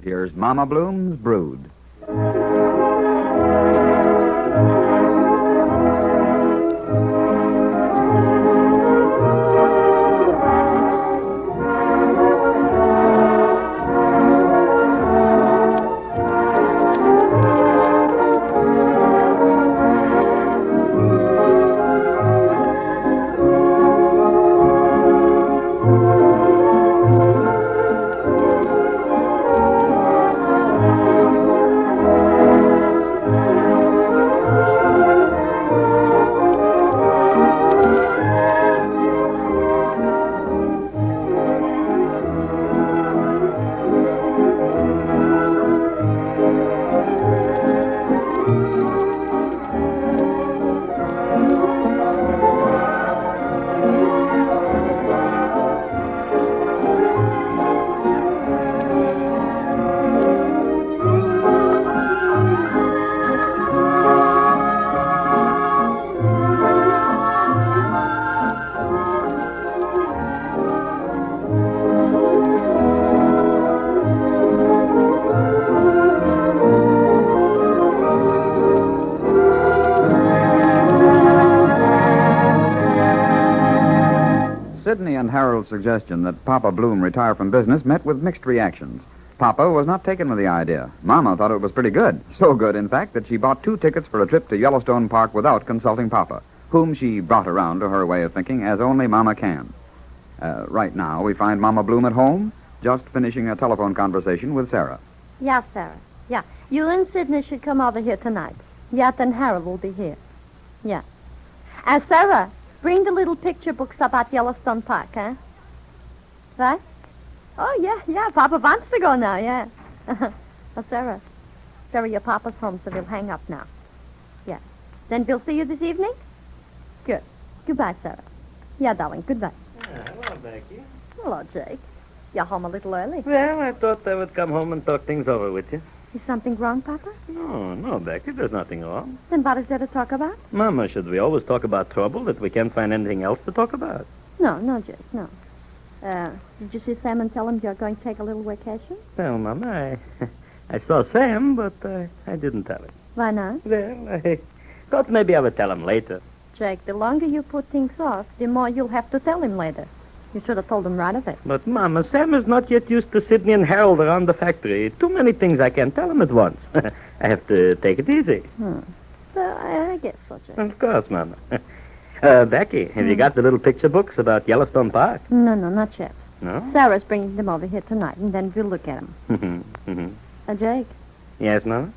here's Mama Bloom's Brood. Sidney and Harold's suggestion that Papa Bloom retire from business met with mixed reactions. Papa was not taken with the idea. Mama thought it was pretty good. So good, in fact, that she bought 2 tickets for a trip to Yellowstone Park without consulting Papa, whom she brought around to her way of thinking as only Mama can. Right now, we find Mama Bloom at home, just finishing a telephone conversation with Sarah. Yeah, Sarah. Yeah. You and Sidney should come over here tonight. Yetta and Harold will be here. Yeah. Sarah, bring the little picture books about Yellowstone Park, huh? Right? Oh, yeah. Papa wants to go now, yeah. Sarah, your Papa's home, so we'll hang up now. Yeah. Then we'll see you this evening? Good. Goodbye, Sarah. Yeah, darling, goodbye. Hello, Becky. Hello, Jake. You're home a little early. Well, I thought I would come home and talk things over with you. Is something wrong, Papa? No, Becky, there's nothing wrong. Then what is there to talk about? Mama, should we always talk about trouble that we can't find anything else to talk about? No, Jake, no. Did you see Sam and tell him you're going to take a little vacation? Well, Mama, I saw Sam, but I didn't tell him. Why not? Well, I thought maybe I would tell him later. Jake, the longer you put things off, the more you'll have to tell him later. You should have told him right away. But, Mama, Sam is not yet used to Sidney and Harold around the factory. Too many things I can't tell him at once. I have to take it easy. Well, I guess so, Jake. Of course, Mama. Becky, have you got the little picture books about Yellowstone Park? No, not yet. No? Sarah's bringing them over here tonight, and then we'll look at them. Jake. Yes, Mama?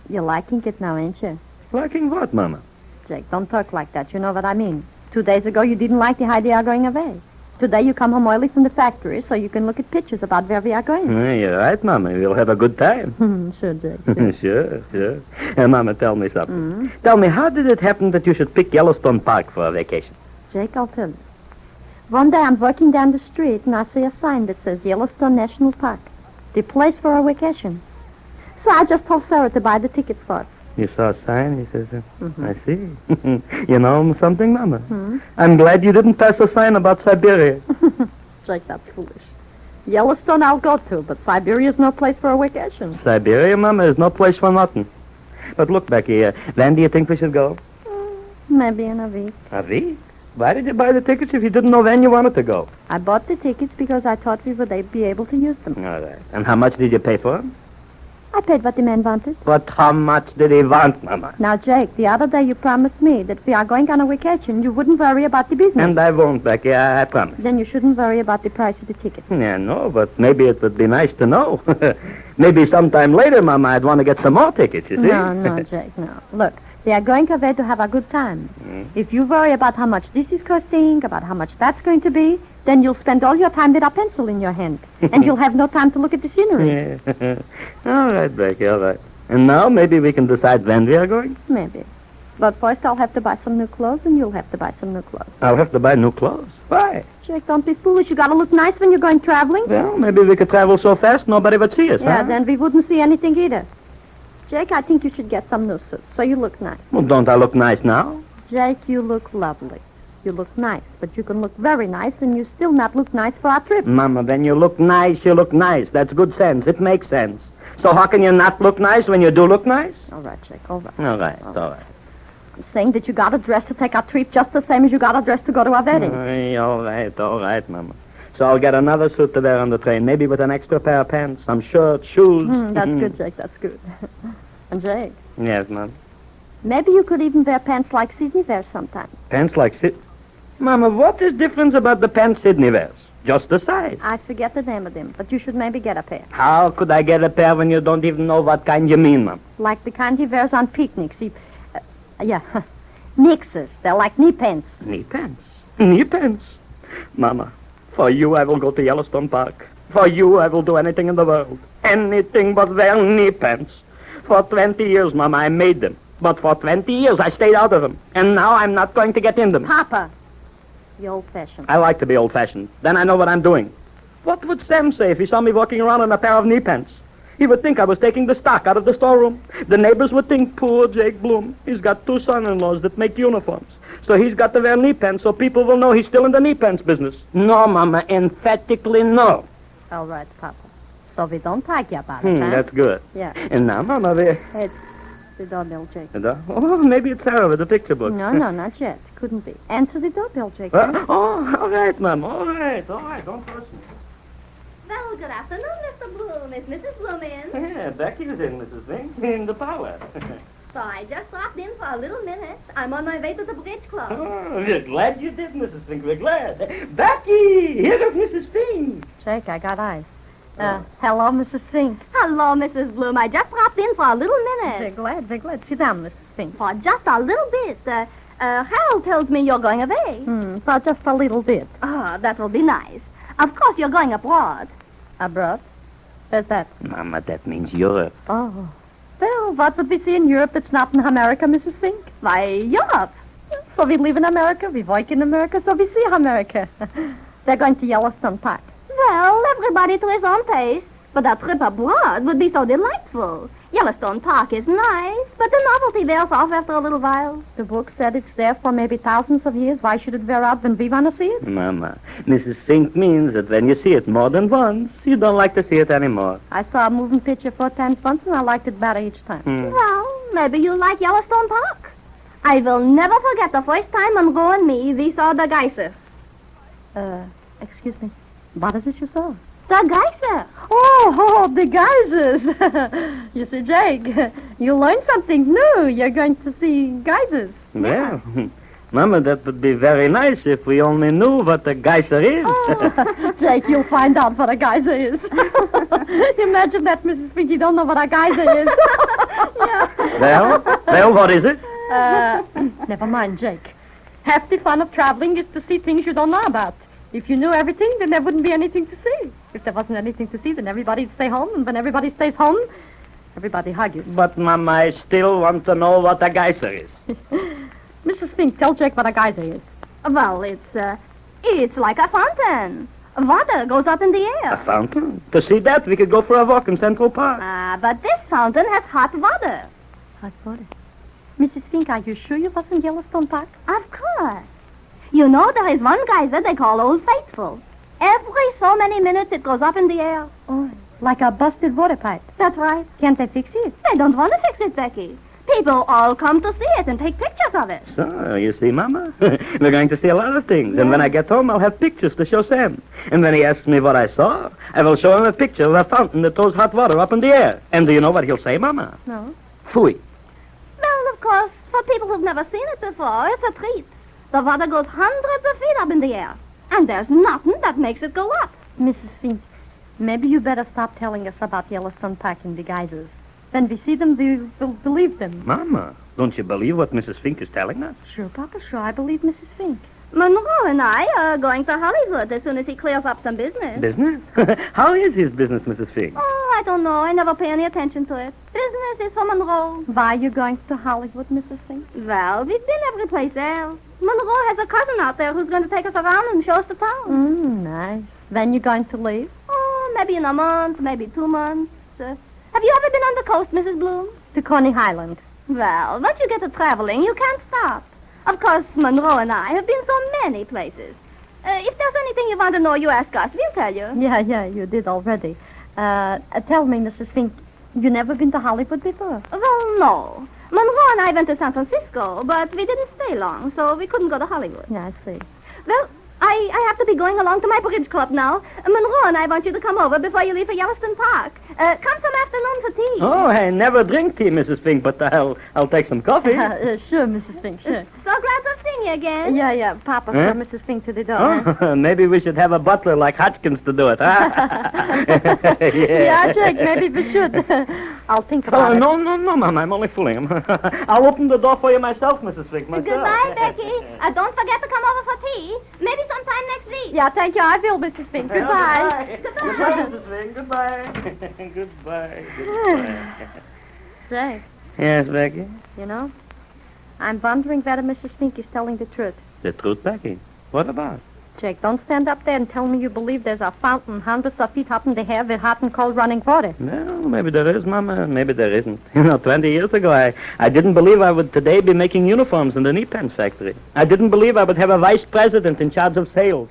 You're liking it now, ain't you? Liking what, Mama? Jake, don't talk like that. You know what I mean. 2 days ago, you didn't like the idea of going away. Today, you come home early from the factory so you can look at pictures about where we are going. You're right, Mama. We'll have a good time. Sure, Jake. Sure. Mama, tell me something. Tell me, how did it happen that you should pick Yellowstone Park for a vacation? Jake, I'll tell you. One day, I'm walking down the street, and I see a sign that says Yellowstone National Park, the place for a vacation. So I just told Sarah to buy the ticket for it. You saw a sign? He says, I see. You know something, Mama? I'm glad you didn't pass a sign about Siberia. Jake, that's foolish. Yellowstone I'll go to, but Siberia's no place for a vacation. Siberia, Mama, is no place for nothing. But look, Becky, when do you think we should go? Maybe in a week. A week? Why did you buy the tickets if you didn't know when you wanted to go? I bought the tickets because I thought we would be able to use them. All right. And how much did you pay for them? I paid what the man wanted. But how much did he want, Mama? Now, Jake, the other day you promised me that if we are going on a vacation, you wouldn't worry about the business. And I won't, Becky, I promise. Then you shouldn't worry about the price of the tickets. Yeah, no, but maybe it would be nice to know. Maybe sometime later, Mama, I'd want to get some more tickets, you see? No, Jake, no. Look, we are going away to have a good time. If you worry about how much this is costing, about how much that's going to be, then you'll spend all your time with a pencil in your hand. And you'll have no time to look at the scenery. Yeah. All right, Becky, all right. And now maybe we can decide when we are going? Maybe. But first I'll have to buy some new clothes, and you'll have to buy some new clothes. I'll have to buy new clothes? Why? Jake, don't be foolish. You gotta look nice when you're going traveling. Well, maybe we could travel so fast nobody would see us, Yeah, then we wouldn't see anything either. Jake, I think you should get some new suits, so you look nice. Well, don't I look nice now? Jake, you look lovely. You look nice, but you can look very nice and you still not look nice for our trip. Mama, when you look nice, you look nice. That's good sense. It makes sense. So how can you not look nice when you do look nice? All right, Jake, all right. All right. I'm saying that you got a dress to take our trip just the same as you got a dress to go to our wedding. All right, Mama. So I'll get another suit to wear on the train, maybe with an extra pair of pants, some shirts, shoes. That's good, Jake, that's good. And Jake? Yes, Mom. Maybe you could even wear pants like Sidney wears sometimes. Pants like Mama, what is difference about the pants Sidney wears? Just the size. I forget the name of them, but you should maybe get a pair. How could I get a pair when you don't even know what kind you mean, Mom? Like the kind he wears on picnics. Nixes. They're like knee pants. Knee pants? Knee pants? Mama, for you I will go to Yellowstone Park. For you I will do anything in the world. Anything but wear knee pants. For 20 years, Mama, I made them. But for 20 years I stayed out of them. And now I'm not going to get in them. Papa. The old-fashioned. I like to be old-fashioned. Then I know what I'm doing. What would Sam say if he saw me walking around in a pair of knee pants? He would think I was taking the stock out of the storeroom. The neighbors would think, poor Jake Bloom. He's got 2 son-in-laws that make uniforms. So he's got to wear knee pants so people will know he's still in the knee pants business. No, Mama, emphatically no. All right, Papa. So we don't argue about it, huh? That's good. Yeah. And now, Mama, there. It's the doorbell, Jake. Oh, maybe it's Sarah with the picture books. No, not yet. Couldn't be. Answer the doorbell, Jake. Oh, all right, Mama. All right. Don't push me. Well, good afternoon, Mr. Bloom. Is Mrs. Bloom in? Yeah, Becky's in, Mrs. Fink, in the parlor. So I just dropped in for a little minute. I'm on my way to the bridge club. Oh, we're glad you did, Mrs. Fink. We're glad. Becky, here is Mrs. Fink. Jake, I got eyes. Hello, Mrs. Fink. Hello, Mrs. Bloom. I just dropped in for a little minute. They're glad. Sit down, Mrs. Fink. For just a little bit. Harold tells me you're going away. For just a little bit. Ah, that will be nice. Of course, you're going abroad. Abroad? Where's that? Mama, that means Europe. Oh. Well, what would we see in Europe that's not in America, Mrs. Fink? Why, Europe. So we live in America, we work in America, so we see America. They're going to Yellowstone Park. Well, everybody to his own taste. But a trip abroad would be so delightful. Yellowstone Park is nice, but the novelty wears off after a little while. The book said it's there for maybe thousands of years. Why should it wear out when we want to see it? Mama, Mrs. Fink means that when you see it more than once, you don't like to see it anymore. I saw a moving picture 4 times once, and I liked it better each time. Well, maybe you like Yellowstone Park. I will never forget the first time Monroe and me, we saw the geysers. Excuse me. What is it you saw? The geysers. Oh, the geysers. You see, Jake, you learned something new. You're going to see geysers. Well, Mama, that would be very nice if we only knew what a geyser is. Oh, Jake, you'll find out what a geyser is. Imagine that, Mrs. Fink, you don't know what a geyser is. Yeah. Well, what is it? Never mind, Jake. Half the fun of traveling is to see things you don't know about. If you knew everything, then there wouldn't be anything to see. If there wasn't anything to see, then everybody'd stay home. And when everybody stays home, everybody argues. But, Mama, I still want to know what a geyser is. Mrs. Fink, tell Jake what a geyser is. Well, it's like a fountain. Water goes up in the air. A fountain? To see that, we could go for a walk in Central Park. But this fountain has hot water. Hot water? Mrs. Fink, are you sure you was in Yellowstone Park? Of course. You know, there is one geyser they call Old Faithful. Every so many minutes it goes up in the air. Oh, like a busted water pipe. That's right. Can't they fix it? They don't want to fix it, Becky. People all come to see it and take pictures of it. So, you see, Mama, we're going to see a lot of things. And when I get home, I'll have pictures to show Sam. And when he asks me what I saw, I will show him a picture of a fountain that throws hot water up in the air. And do you know what he'll say, Mama? No. Phooey. Well, of course, for people who've never seen it before, it's a treat. The water goes hundreds of feet up in the air. And there's nothing that makes it go up. Mrs. Fink, maybe you better stop telling us about Yellowstone Park and the geysers. When we see them, we'll believe them. Mama, don't you believe what Mrs. Fink is telling us? Sure, Papa, sure. I believe Mrs. Fink. Monroe and I are going to Hollywood as soon as he clears up some business. Business? How is his business, Mrs. Fink? Oh, I don't know. I never pay any attention to it. Business is for Monroe. Why are you going to Hollywood, Mrs. Fink? Well, we've been every place else. Monroe has a cousin out there who's going to take us around and show us the town. Nice. When you going to leave? Oh, maybe in a month, maybe 2 months. Have you ever been on the coast, Mrs. Bloom? To Coney Island. Well, once you get to traveling, you can't stop. Of course, Monroe and I have been so many places. If there's anything you want to know, you ask us. We'll tell you. Yeah, you did already. Tell me, Mrs. Fink, you never been to Hollywood before? Well, no. Monroe and I went to San Francisco, but we didn't stay long, so we couldn't go to Hollywood. Yeah, I see. Well, I have to be going along to my bridge club now. Monroe and I want you to come over before you leave for Yellowstone Park. Come some afternoon for tea. Oh, I never drink tea, Mrs. Fink, but I'll take some coffee. Sure, Mrs. Fink, sure. So glad to see you again. Yeah, Papa showed Mrs. Fink to the door. Oh, maybe we should have a butler like Hodgkins to do it, huh? Yeah, Jake, maybe we should. I'll think about it. No, Mom, I'm only fooling him. I'll open the door for you myself, Mrs. Fink, myself. Goodbye, Becky. Don't forget to come over for tea. Maybe sometime next week. Yeah, thank you. I will, Mrs. Fink. Goodbye. Goodbye, Mrs. Fink. Goodbye. Goodbye. Jake, Yes, Becky? you know, I'm wondering whether Mrs. Fink is telling the truth. The truth, Becky? What about? Jake, don't stand up there and tell me you believe there's a fountain hundreds of feet up in the air with hot and cold running water. Well, maybe there is, Mama. Maybe there isn't. 20 years ago, I didn't believe I would today be making uniforms in the knee pants factory. I didn't believe I would have a vice president in charge of sales.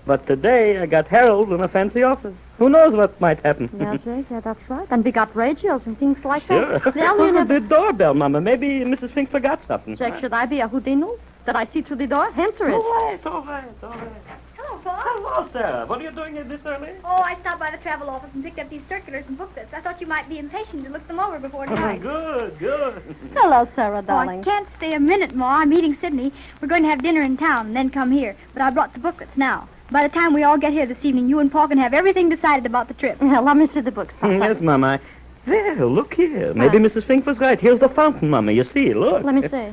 But today, I got Harold in a fancy office. Who knows what might happen? Yeah, Jake, yeah, that's right. And we got radios and things like Sure. that. Well, you never... The doorbell, Mama. Maybe Mrs. Fink forgot something. Jake, should I be a Houdini? Did I see through the door? Answer it. All right. Hello, Paul. Hello, Sarah. What are you doing here this early? Oh, I stopped by the travel office and picked up these circulars and booklets. I thought you might be impatient to look them over before tonight. Good. Hello, Sarah, Oh, I darling. can't stay a minute more. I'm meeting Sidney. We're going to have dinner in town and then come here. But I brought the booklets now. By the time we all get here this evening, you and Paul can have everything decided about the trip. Yeah, let me see the books. Yes, Mama. Well, look here. Maybe Mrs. Fink was right. Here's the fountain, Mama. You see, look. Let me see.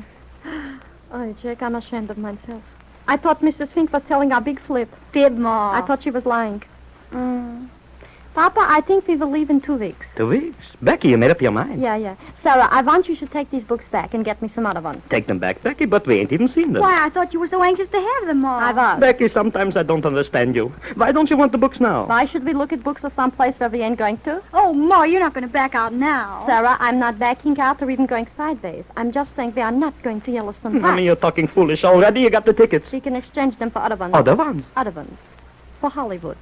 Oh, Jake, I'm ashamed of myself. I thought Mrs. Fink was telling a big flip. Fib, Ma. I thought she was lying. Papa, I think we will leave in 2 weeks. 2 weeks? Becky, you made up your mind. Yeah. Sarah, I want you to take these books back and get me some other ones. Take them back, Becky, but we ain't even seen them. Why, I thought you were so anxious to have them, Ma. I was. Becky, sometimes I don't understand you. Why don't you want the books now? Why should we look at books or someplace where we ain't going to? Oh, Ma, you're not going to back out now. Sarah, I'm not backing out or even going sideways. I'm just saying we are not going to Yellowstone Park. Mommy, you're talking foolish already. You got the tickets. She can exchange them for other ones. Other ones? Other ones. For Hollywood.